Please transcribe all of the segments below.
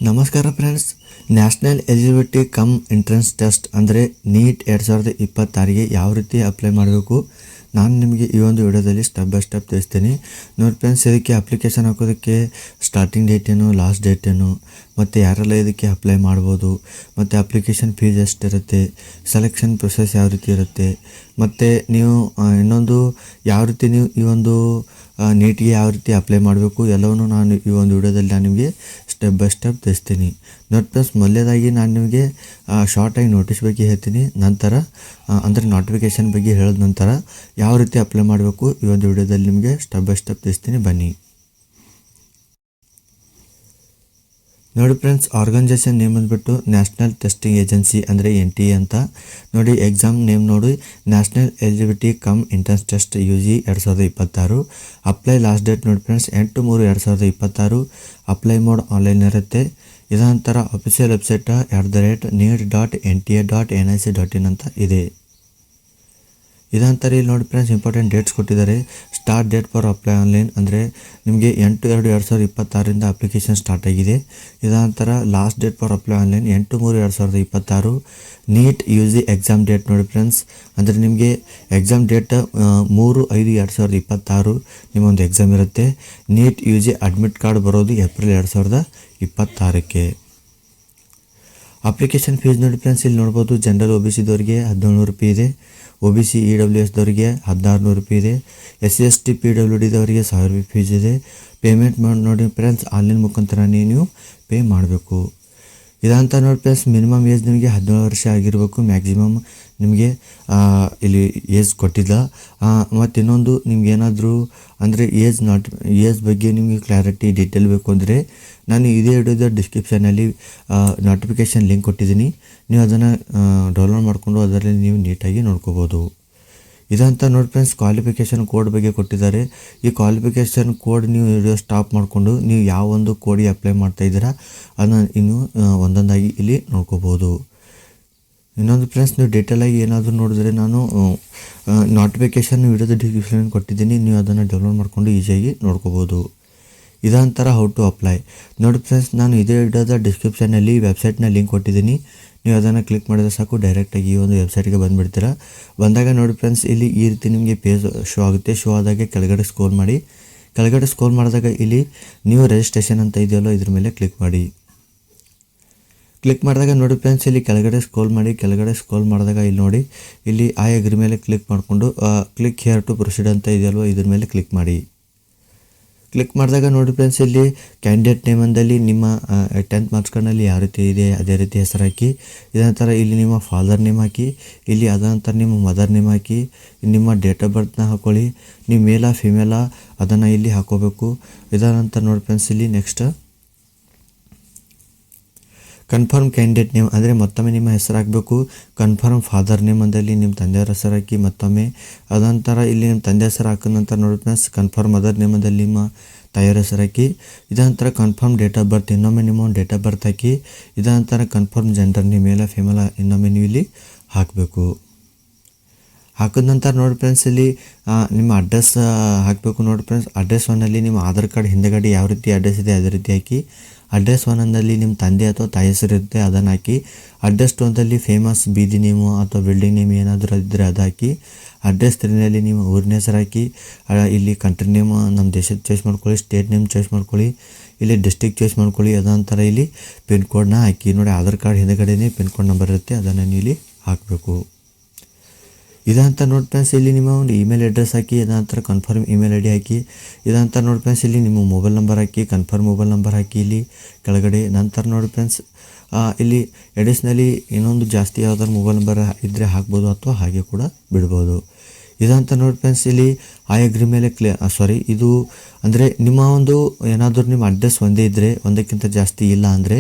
ನಮಸ್ಕಾರ friends. National eligibility come entrance test ಅಂದರೆ neat 2026ಗೆ ಯಾವ ರೀತಿ ಅಪ್ಲೈ ಮಾಡಬೇಕು ನಾನು ನಿಮಗೆ ಈ ಒಂದು ವಿಡಿಯೋದಲ್ಲಿ ಸ್ಟೆಪ್ ಬೈ ಸ್ಟೆಪ್ ತಿಳಿಸ್ತೀನಿ. ನೋಡಿ ಫ್ರೆಂಡ್ಸ್, ಇದಕ್ಕೆ ಅಪ್ಲಿಕೇಶನ್ ಹಾಕೋದಕ್ಕೆ ಸ್ಟಾರ್ಟಿಂಗ್ ಡೇಟ್ ಏನು, ಲಾಸ್ಟ್ ಡೇಟ್ ಏನು, ಮತ್ತು ಯಾರೆಲ್ಲ ಇದಕ್ಕೆ ಅಪ್ಲೈ ಮಾಡ್ಬೋದು, ಮತ್ತು ಅಪ್ಲಿಕೇಶನ್ ಫೀಸ್ ಎಷ್ಟಿರುತ್ತೆ, ಸೆಲೆಕ್ಷನ್ ಪ್ರೊಸೆಸ್ ಯಾವ ರೀತಿ ಇರುತ್ತೆ, ಮತ್ತು ನೀವು ಇನ್ನೊಂದು ಯಾವ ರೀತಿ ನೀವು ಈ ಒಂದು ನೀಟ್ಗೆ ಯಾವ ರೀತಿ ಅಪ್ಲೈ ಮಾಡಬೇಕು ಎಲ್ಲವನ್ನೂ ನಾನು ಈ ಒಂದು ವಿಡಿಯೋದಲ್ಲಿ ನಾನು ನಿಮಗೆ ಸ್ಟೆಪ್ ಬೈ ಸ್ಟೆಪ್ ತಿಳಿಸ್ತೀನಿ. ನೋಡಿ ಫ್ರೆಂಡ್ಸ್, ಮೊದಲನೇದಾಗಿ ನಾನು ನಿಮಗೆ ಶಾರ್ಟಾಗಿ ನೋಟಿಸ್ ಬಗ್ಗೆ ಹೇಳ್ತೀನಿ. ನಂತರ ಅಂದರೆ ನೋಟಿಫಿಕೇಷನ್ ಬಗ್ಗೆ ಹೇಳಿದ ನಂತರ ಯಾವ ರೀತಿ ಅಪ್ಲೈ ಮಾಡಬೇಕು ಈ ಒಂದು ವಿಡಿಯೋದಲ್ಲಿ ನಿಮಗೆ ಸ್ಟೆಪ್ ಬೈ ಸ್ಟೆಪ್ ತಿಳಿಸ್ತೀನಿ, ಬನ್ನಿ. ನೋಡಿ ಫ್ರೆಂಡ್ಸ್, ಆರ್ಗನೈಜೇಷನ್ ನೇಮ್ ಬಂದುಬಿಟ್ಟು ನ್ಯಾಷನಲ್ ಟೆಸ್ಟಿಂಗ್ ಏಜೆನ್ಸಿ ಅಂದರೆ NTA ಅಂತ. ನೋಡಿ, ಎಕ್ಸಾಮ್ ನೇಮ್ ನೋಡಿ national eligibility come entrance test UG 2026. Apply last date ನೋಡಿ ಫ್ರೆಂಡ್ಸ್ 8/3/2026. ಅಪ್ಲೈ ಮೋಡ್ ಆನ್ಲೈನ್ ಇರುತ್ತೆ. ಇದನಂತರ ಅಫಿಷಿಯಲ್ ವೆಬ್ಸೈಟ್ @NEET.NTA.nic.in ಅಂತ ಇದೆ. ಇದಂತರ ಇಲ್ಲಿ ನೋಡಿ ಫ್ರೆಂಡ್ಸ್, ಇಂಪಾರ್ಟೆಂಟ್ ಡೇಟ್ಸ್ ಕೊಟ್ಟಿದ್ದಾರೆ. Start date for apply online ಅಂದರೆ ನಿಮಗೆ 8/2/2026 ಅಪ್ಲಿಕೇಶನ್ ಸ್ಟಾರ್ಟ್ ಆಗಿದೆ. ಇದಂತರ last date for apply online 8/3/2026. NEET UG exam date ನೋಡಿ ಫ್ರೆಂಡ್ಸ್, ಅಂದರೆ ನಿಮಗೆ ಎಕ್ಸಾಮ್ ಡೇಟ್ 3/5/2026 ನಿಮ್ಮೊಂದು ಎಕ್ಸಾಮ್ ಇರುತ್ತೆ. ನೀಟ್ UG ಅಡ್ಮಿಟ್ ಕಾರ್ಡ್ ಬರೋದು ಏಪ್ರಿಲ್ 2026ಕ್ಕೆ. ಅಪ್ಲಿಕೇಶನ್ ಫೀಸ್ ನೋಡಿ ಫ್ರೆಂಡ್ಸ್, ಇಲ್ಲಿ ನೋಡ್ಬೋದು. ಜನರಲ್ OBC ದವರಿಗೆ 1700 ರೂಪಾಯಿ ಇದೆ, OBC EWS ದವರಿಗೆ 1600 ರೂಪಾಯಿ ಇದೆ, SC ST PWD ದವರಿಗೆ 1000 ರೂಪಾಯಿ ಫೀಸ್ ಇದೆ. ಪೇಮೆಂಟ್ ನೋಡಿ ಫ್ರೆಂಡ್ಸ್, ಆನ್ಲೈನ್ ಮುಖಾಂತರ ನೀವು ಪೇ ಮಾಡಬೇಕು. ಇದಂತ ನೋಡಿ ಫ್ರೆಂಡ್ಸ್, ಮಿನಿಮಮ್ ಏಜ್ ನಿಮಗೆ 17 ವರ್ಷ ಆಗಿರಬೇಕು. ಮ್ಯಾಕ್ಸಿಮಮ್ ನಿಮಗೆ ಇಲ್ಲಿ ಏಜ್ ಕೊಟ್ಟಿಲ್ಲ. ಮತ್ತು ಇನ್ನೊಂದು ನಿಮ್ಗೆ ಏನಾದರೂ ಅಂದರೆ ಏಜ್ ಬಗ್ಗೆ ನಿಮಗೆ ಕ್ಲಾರಿಟಿ ಡೀಟೇಲ್ ಬೇಕು ಅಂದರೆ ನಾನು ಇದೇ ವಿಡಿಯೋದ ಡಿಸ್ಕ್ರಿಪ್ಷನಲ್ಲಿ ನೋಟಿಫಿಕೇಷನ್ ಲಿಂಕ್ ಕೊಟ್ಟಿದ್ದೀನಿ. ನೀವು ಅದನ್ನು ಡೌನ್ಲೋಡ್ ಮಾಡಿಕೊಂಡು ಅದರಲ್ಲಿ ನೀವು ನೀಟಾಗಿ ನೋಡ್ಕೋಬೋದು. ಇದಂತ ನೋಡಿ ಫ್ರೆಂಡ್ಸ್, ಕ್ವಾಲಿಫಿಕೇಷನ್ ಕೋಡ್ ಬಗ್ಗೆ ಕೊಟ್ಟಿದ್ದಾರೆ. ಈ ಕ್ವಾಲಿಫಿಕೇಷನ್ ಕೋಡ್ ನೀವು ವಿಡಿಯೋ ಸ್ಟಾಪ್ ಮಾಡಿಕೊಂಡು ನೀವು ಯಾವ ಒಂದು ಕೋಡಿಗೆ ಅಪ್ಲೈ ಮಾಡ್ತಾ ಇದ್ದೀರಾ ಅದನ್ನು ಇನ್ನು ಒಂದೊಂದಾಗಿ ಇಲ್ಲಿ ನೋಡ್ಕೋಬೋದು. ಇನ್ನೊಂದು ಫ್ರೆಂಡ್ಸ್, ನೀವು ಡೀಟೇಲಾಗಿ ಏನಾದರೂ ನೋಡಿದ್ರೆ ನಾನು ನೋಟಿಫಿಕೇಷನ್ ವಿಡಿಯೋದ ಡಿಸ್ಕ್ರಿಪ್ಷನ್ ಕೊಟ್ಟಿದ್ದೀನಿ, ನೀವು ಅದನ್ನು ಡೌನ್ಲೋಡ್ ಮಾಡಿಕೊಂಡು ಈಸಿಯಾಗಿ ನೋಡ್ಕೋಬೋದು. ಇದಂತರ ಹೌ ಟು ಅಪ್ಲೈ ನೋಡಿ ಫ್ರೆಂಡ್ಸ್, ನಾನು ಇದೇ ವಿಡಿಯೋದ ಡಿಸ್ಕ್ರಿಪ್ಷನಲ್ಲಿ ವೆಬ್ಸೈಟ್ನ ಲಿಂಕ್ ಕೊಟ್ಟಿದ್ದೀನಿ. ನೀವು ಅದನ್ನು ಕ್ಲಿಕ್ ಮಾಡಿದ್ರೆ ಸಾಕು, ಡೈರೆಕ್ಟಾಗಿ ಈ ಒಂದು ವೆಬ್ಸೈಟ್ಗೆ ಬಂದುಬಿಡ್ತೀರಾ. ಬಂದಾಗ ನೋಡಿ ಫ್ರೆಂಡ್ಸ್, ಇಲ್ಲಿ ಈ ರೀತಿ ನಿಮಗೆ ಪೇಜ್ ಶೋ ಆಗುತ್ತೆ. ಶೋ ಆದಾಗೆ ಕೆಳಗಡೆ ಸ್ಕ್ರೋಲ್ ಮಾಡಿ. ಕೆಳಗಡೆ ಸ್ಕ್ರೋಲ್ ಮಾಡಿದಾಗ ಇಲ್ಲಿ ನ್ಯೂ ರಿಜಿಸ್ಟ್ರೇಷನ್ ಅಂತ ಇದೆಯಲ್ಲೋ ಇದ್ರ ಮೇಲೆ ಕ್ಲಿಕ್ ಮಾಡಿ. ಕ್ಲಿಕ್ ಮಾಡಿದಾಗ ನೋಡಿ ಫ್ರೆಂಡ್ಸ್, ಇಲ್ಲಿ ಕೆಳಗಡೆ ಸ್ಕ್ರೋಲ್ ಮಾಡಿ. ಕೆಳಗಡೆ ಸ್ಕ್ರೋಲ್ ಮಾಡಿದಾಗ ಇಲ್ಲಿ ನೋಡಿ, ಇಲ್ಲಿ ಆ ಅಗ್ರಿ ಮೇಲೆ ಕ್ಲಿಕ್ ಮಾಡಿಕೊಂಡು ಕ್ಲಿಕ್ ಹಿಯರ್ ಟು ಪ್ರೊಸೀಡ್ ಅಂತ ಇದೆಯಲ್ವ ಇದ್ರ ಮೇಲೆ ಕ್ಲಿಕ್ ಮಾಡಿ. ಕ್ಲಿಕ್ ಮಾಡಿದಾಗ ನೋಡಿ ಫ್ರೆಂಡ್ಸ್, ಇಲ್ಲಿ ಕ್ಯಾಂಡಿಡೇಟ್ ನೇಮ್ ಅಂದಲ್ಲಿ ನಿಮ್ಮ 10th ಮಾರ್ಕ್ಸ್ ಕಾರ್ಡ್ನಲ್ಲಿ ಯಾವ ರೀತಿ ಇದೆ ಅದೇ ರೀತಿ ಹೆಸರು ಹಾಕಿ. ಇದರ ಇಲ್ಲಿ ನಿಮ್ಮ ಫಾದರ್ ನೇಮ್ ಹಾಕಿ. ಇಲ್ಲಿ ಅದನಂತರ ನಿಮ್ಮ ಮದರ್ ನೇಮ್ ಹಾಕಿ. ನಿಮ್ಮ ಡೇಟ್ ಆಫ್ ಬರ್ತ್ನ ಹಾಕ್ಕೊಳ್ಳಿ. ನೀವು ಮೇಲಾ ಫಿಮೇಲಾ ಅದನ್ನು ಇಲ್ಲಿ ಹಾಕೋಬೇಕು. ಇದರ ನಂತರ ನೋಡಿ ಫ್ರೆಂಡ್ಸ್, ಇಲ್ಲಿ ನೆಕ್ಸ್ಟ್ ಕನ್ಫರ್ಮ್ ಕ್ಯಾಂಡಿಡೇಟ್ ನೇಮ್ ಅಂದರೆ ಮತ್ತೊಮ್ಮೆ ನಿಮ್ಮ ಹೆಸರು ಹಾಕಬೇಕು. ಕನ್ಫರ್ಮ್ ಫಾದರ್ ನೇಮ್ ಅಂದಲ್ಲಿ ನಿಮ್ಮ ತಂದೆಯವರ ಹೆಸರು ಹಾಕಿ ಮತ್ತೊಮ್ಮೆ. ಅದನಂತರ ಇಲ್ಲಿ ನಿಮ್ಮ ತಂದೆ ಹೆಸರು ಹಾಕಿದ ನಂತರ ನೋಡಿ ಫ್ರೆಂಡ್ಸ್, ಕನ್ಫರ್ಮ್ ಮದರ್ ನೇಮ್ ಅಂದಲ್ಲಿ ನಿಮ್ಮ ತಾಯಿಯವರ ಹೆಸರು ಹಾಕಿ. ಇದನಂತರ ಕನ್ಫರ್ಮ್ ಡೇಟ್ ಆಫ್ ಬರ್ತ್ ಇನ್ನೊಮ್ಮೆ ನಿಮ್ಮ ಡೇಟ್ ಆಫ್ ಬರ್ತ್ ಹಾಕಿ. ಇದನಂತರ ಕನ್ಫರ್ಮ್ ಜೆಂಡರ್ ನೀವು ಮೇಲ ಫಿಮೇಲ ಇನ್ನೊಮ್ಮೆ ನೀವು ಇಲ್ಲಿ ಹಾಕಬೇಕು. ಹಾಕಿದ ನಂತರ ನೋಡಿ ಫ್ರೆಂಡ್ಸ್, ಇಲ್ಲಿ ನಿಮ್ಮ ಅಡ್ರೆಸ್ ಹಾಕಬೇಕು. ನೋಡಿ ಫ್ರೆಂಡ್ಸ್, ಅಡ್ರೆಸ್ 1ನಲ್ಲಿ ನಿಮ್ಮ ಆಧಾರ್ ಕಾರ್ಡ್ ಹಿಂದೆಗಡೆ ಯಾವ ರೀತಿ ಅಡ್ರೆಸ್ ಇದೆ ಅದೇ ರೀತಿ ಹಾಕಿ. ಅಡ್ರೆಸ್ 1ನಲ್ಲಿ ನಿಮ್ಮ ತಂದೆ ಅಥವಾ ತಾಯಿ ಹೆಸರು ಇರುತ್ತೆ ಅದನ್ನು ಹಾಕಿ. ಅಡ್ರೆಸ್ 2ನಲ್ಲಿ ಫೇಮಸ್ ಬೀದಿ ನೇಮು ಅಥವಾ ಬಿಲ್ಡಿಂಗ್ ನೇಮ್ ಏನಾದರೂ ಇದ್ದರೆ ಅದು ಹಾಕಿ. ಅಡ್ರೆಸ್ 3ನಲ್ಲಿ ನಿಮ್ಮ ಊರಿನ ಹೆಸರು ಹಾಕಿ. ಇಲ್ಲಿ ಕಂಟ್ರಿ ನೇಮ್ ನಮ್ಮ ದೇಶದ ಚಾಯ್ಸ್ ಮಾಡ್ಕೊಳ್ಳಿ, ಸ್ಟೇಟ್ ನೇಮ್ ಚಾಯ್ಸ್ ಮಾಡ್ಕೊಳ್ಳಿ, ಇಲ್ಲಿ ಡಿಸ್ಟ್ರಿಕ್ಟ್ ಚಾಯ್ಸ್ ಮಾಡ್ಕೊಳ್ಳಿ. ಅದನಂತರ ಇಲ್ಲಿ ಪಿನ್ ಕೋಡ್ನ ಹಾಕಿ. ನೋಡಿ, ಆಧಾರ್ ಕಾರ್ಡ್ ಹಿಂದೆಗಡೆನೇ ಪಿನ್ ಕೋಡ್ ನಂಬರ್ ಇರುತ್ತೆ ಅದನ್ನು ನೀವು ಇಲ್ಲಿ ಹಾಕಬೇಕು. ಇದಂತ ನೋಡಿ ಫ್ರೆಂಡ್ಸ್, ಇಲ್ಲಿ ನಿಮ್ಮ ಒಂದು ಇಮೇಲ್ ಅಡ್ರೆಸ್ ಹಾಕಿ. ಇದಂತರ ಕನ್ಫರ್ಮ್ ಇಮೇಲ್ ID ಹಾಕಿ. ಇದಂತ ನೋಡಿ ಫ್ರೆಂಡ್ಸ್, ಇಲ್ಲಿ ನಿಮ್ಮ ಮೊಬೈಲ್ ನಂಬರ್ ಹಾಕಿ. ಕನ್ಫರ್ಮ್ ಮೊಬೈಲ್ ನಂಬರ್ ಹಾಕಿ ಇಲ್ಲಿ ಕೆಳಗಡೆ. ನಂತರ ನೋಡಿ ಫ್ರೆಂಡ್ಸ್, ಇಲ್ಲಿ ಎಡಿಷ್ನಲಿ ಇನ್ನೊಂದು ಜಾಸ್ತಿ ಯಾವ್ದಾದ್ರು ಮೊಬೈಲ್ ನಂಬರ್ ಇದ್ದರೆ ಹಾಕ್ಬೋದು ಅಥವಾ ಹಾಗೆ ಕೂಡ ಬಿಡ್ಬೋದು. ಇದಂತ ನೋಡಿ ಫ್ರೆಂಡ್ಸ್, ಇಲ್ಲಿ ಆ ಅಗ್ರಿ ಮೇಲೆ ಇದು ಅಂದರೆ ನಿಮ್ಮ ಒಂದು ಏನಾದರೂ ನಿಮ್ಮ ಅಡ್ರೆಸ್ ಒಂದೇ ಇದ್ದರೆ, ಒಂದಕ್ಕಿಂತ ಜಾಸ್ತಿ ಇಲ್ಲ ಅಂದರೆ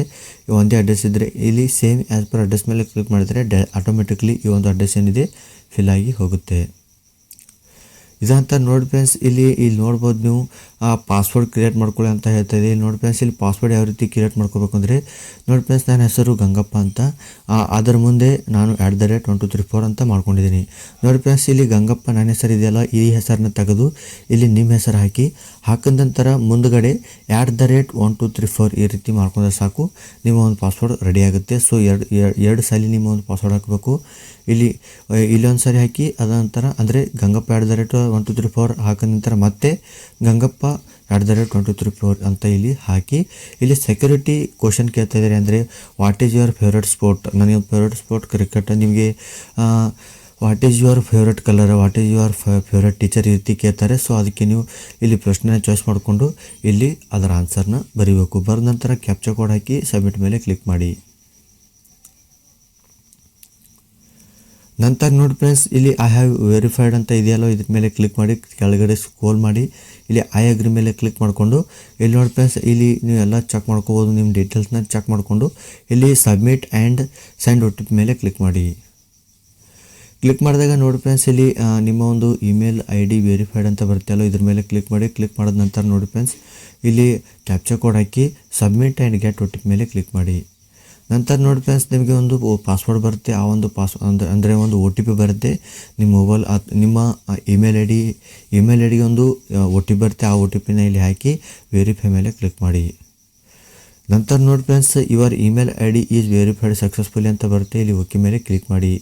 ಒಂದೇ ಅಡ್ರೆಸ್ ಇದ್ದರೆ ಇಲ್ಲಿ ಸೇಮ್ ಆ್ಯಸ್ ಪರ್ ಅಡ್ರೆಸ್ ಮೇಲೆ ಕ್ಲಿಕ್ ಮಾಡಿದರೆ ಆಟೋಮೆಟಿಕ್ಲಿ ಈ ಒಂದು ಅಡ್ರೆಸ್ ಏನಿದೆ ಫಿಲ್ ಆಗಿ ಹೋಗುತ್ತೆ. ಇದಂತ ನೋಡಿ ಫ್ರೆಂಡ್ಸ್ ಇಲ್ಲಿ ನೋಡ್ಬೋದು ನೀವು ಪಾಸ್ವರ್ಡ್ ಕ್ರಿಯೇಟ್ ಮಾಡ್ಕೊಳ್ಳಿ ಅಂತ ಹೇಳ್ತಾ ಇದೆ. ಇಲ್ಲಿ ನೋಡಿ ಫ್ರೆಂಡ್ಸ್ ಇಲ್ಲಿ ಪಾಸ್ವರ್ಡ್ ಯಾವ ರೀತಿ ಕ್ರಿಯೇಟ್ ಮಾಡ್ಕೋಬೇಕು ಅಂದರೆ ನೋಡಿ ಫ್ರೆಂಡ್ಸ್ ನನ್ನ ಹೆಸರು ಗಂಗಪ್ಪ ಅಂತ, ಅದರ ಮುಂದೆ ನಾನು @1234 ಅಂತ ಮಾಡ್ಕೊಂಡಿದ್ದೀನಿ. ನೋಡಿ ಫ್ರೆಂಡ್ಸ್ ಇಲ್ಲಿ ಗಂಗಪ್ಪ ನನ್ನ ಹೆಸರು ಇದೆಯಲ್ಲ, ಈ ಹೆಸರನ್ನ ತೆಗೆದು ಇಲ್ಲಿ ನಿಮ್ಮ ಹೆಸರು ಹಾಕಿದ ನಂತರ ಮುಂದುಗಡೆ @1234 ಈ ರೀತಿ ಮಾಡ್ಕೊಂಡ್ರೆ ಸಾಕು, ನಿಮ್ಮ ಒಂದು ಪಾಸ್ವರ್ಡ್ ರೆಡಿ ಆಗುತ್ತೆ. ಸೊ ಎರಡು ಸಲ ನಿಮ್ಮ ಒಂದು ಪಾಸ್ವರ್ಡ್ ಹಾಕಬೇಕು. ಇಲ್ಲೊಂದು ಸಾರಿ ಹಾಕಿ ಅದ ನಂತರ ಅಂದರೆ ಗಂಗಪ್ಪ @1234 ಹಾಕಿದ ನಂತರ ಮತ್ತೆ ಗಂಗಪ್ಪ @1234 ಅಂತ ಇಲ್ಲಿ ಹಾಕಿ ಇಲ್ಲಿ ಸೆಕ್ಯೂರಿಟಿ ಕ್ವಶನ್ ಕೇಳ್ತಾ ಇದ್ದಾರೆ. ಅಂದರೆ what is your favourite sport, ನನಗೆ ಫೇವ್ರೆಟ್ ಸ್ಪೋರ್ಟ್ ಕ್ರಿಕೆಟ್, ನಿಮಗೆ what is your favourite colour, what is your favourite teacher ಈ ರೀತಿ ಕೇಳ್ತಾರೆ. ಸೊ ಅದಕ್ಕೆ ನೀವು ಇಲ್ಲಿ ಪ್ರಶ್ನೆ ಚಾಯ್ಸ್ ಮಾಡಿಕೊಂಡು ಇಲ್ಲಿ ಅದರ ಆನ್ಸರ್ನ ಬರೀಬೇಕು. ಬರೆದ ನಂತರ ಕ್ಯಾಪ್ಚಾ ಕೋಡ್ ಹಾಕಿ ಸಬ್ಮಿಟ್ ಮೇಲೆ ಕ್ಲಿಕ್ ಮಾಡಿ. ನಂತರ ನೋಡಿ ಫ್ರೆಂಡ್ಸ್ ಇಲ್ಲಿ ಐ ಹ್ಯಾವ್ ವೆರಿಫೈಡ್ ಅಂತ ಇದೆಯಲ್ಲ, ಇದ್ರ ಮೇಲೆ ಕ್ಲಿಕ್ ಮಾಡಿ ಕೆಳಗಡೆ ಸ್ಕ್ರೋಲ್ ಮಾಡಿ ಇಲ್ಲಿ ಐ ಅಗ್ರಿ ಮೇಲೆ ಕ್ಲಿಕ್ ಮಾಡಿಕೊಂಡು ಇಲ್ಲಿ ನೋಡಿ ಫ್ರೆಂಡ್ಸ್ ಇಲ್ಲಿ ನೀವು ಎಲ್ಲ ಚೆಕ್ ಮಾಡ್ಕೋಬೋದು, ನಿಮ್ಮ ಡೀಟೇಲ್ಸ್ನ ಚೆಕ್ ಮಾಡಿಕೊಂಡು ಇಲ್ಲಿ ಸಬ್ಮಿಟ್ ಆ್ಯಂಡ್ ಸೆಂಡ್ OTP ಮೇಲೆ ಕ್ಲಿಕ್ ಮಾಡಿ. ಕ್ಲಿಕ್ ಮಾಡಿದಾಗ ನೋಡಿ ಫ್ರೆಂಡ್ಸ್ ಇಲ್ಲಿ ನಿಮ್ಮ ಒಂದು ಇಮೇಲ್ ID ವೆರಿಫೈಡ್ ಅಂತ ಬರುತ್ತಲ್ಲ, ಇದ್ರ ಮೇಲೆ ಕ್ಲಿಕ್ ಮಾಡಿ. ಕ್ಲಿಕ್ ಮಾಡಿದ ನಂತರ ನೋಡಿ ಫ್ರೆಂಡ್ಸ್ ಇಲ್ಲಿ captcha code hockey submit and get OTP ಮೇಲೆ ಕ್ಲಿಕ್ ಮಾಡಿ. ನಂತರ ನೋಡಿ ಫ್ರೆಂಡ್ಸ್ ನಿಮಗೆ ಒಂದು ಪಾಸ್ವರ್ಡ್ ಬರುತ್ತೆ, ಆ ಒಂದು ಅಂದರೆ ಒಂದು OTP ಬರುತ್ತೆ ನಿಮ್ಮ ಮೊಬೈಲ್ ನಿಮ್ಮ ಇಮೇಲ್ ಐಡಿಗೆ ಒಂದು OTP ಬರುತ್ತೆ. ಆ OTPನ ಇಲ್ಲಿ ಹಾಕಿ ವೆರಿಫೈ ಮೇಲೆ ಕ್ಲಿಕ್ ಮಾಡಿ. ನಂತರ ನೋಡಿ friends your email ID is verified successfully ಅಂತ ಬರುತ್ತೆ, ಇಲ್ಲಿ ಓಕೆ ಮೇಲೆ ಕ್ಲಿಕ್ ಮಾಡಿ.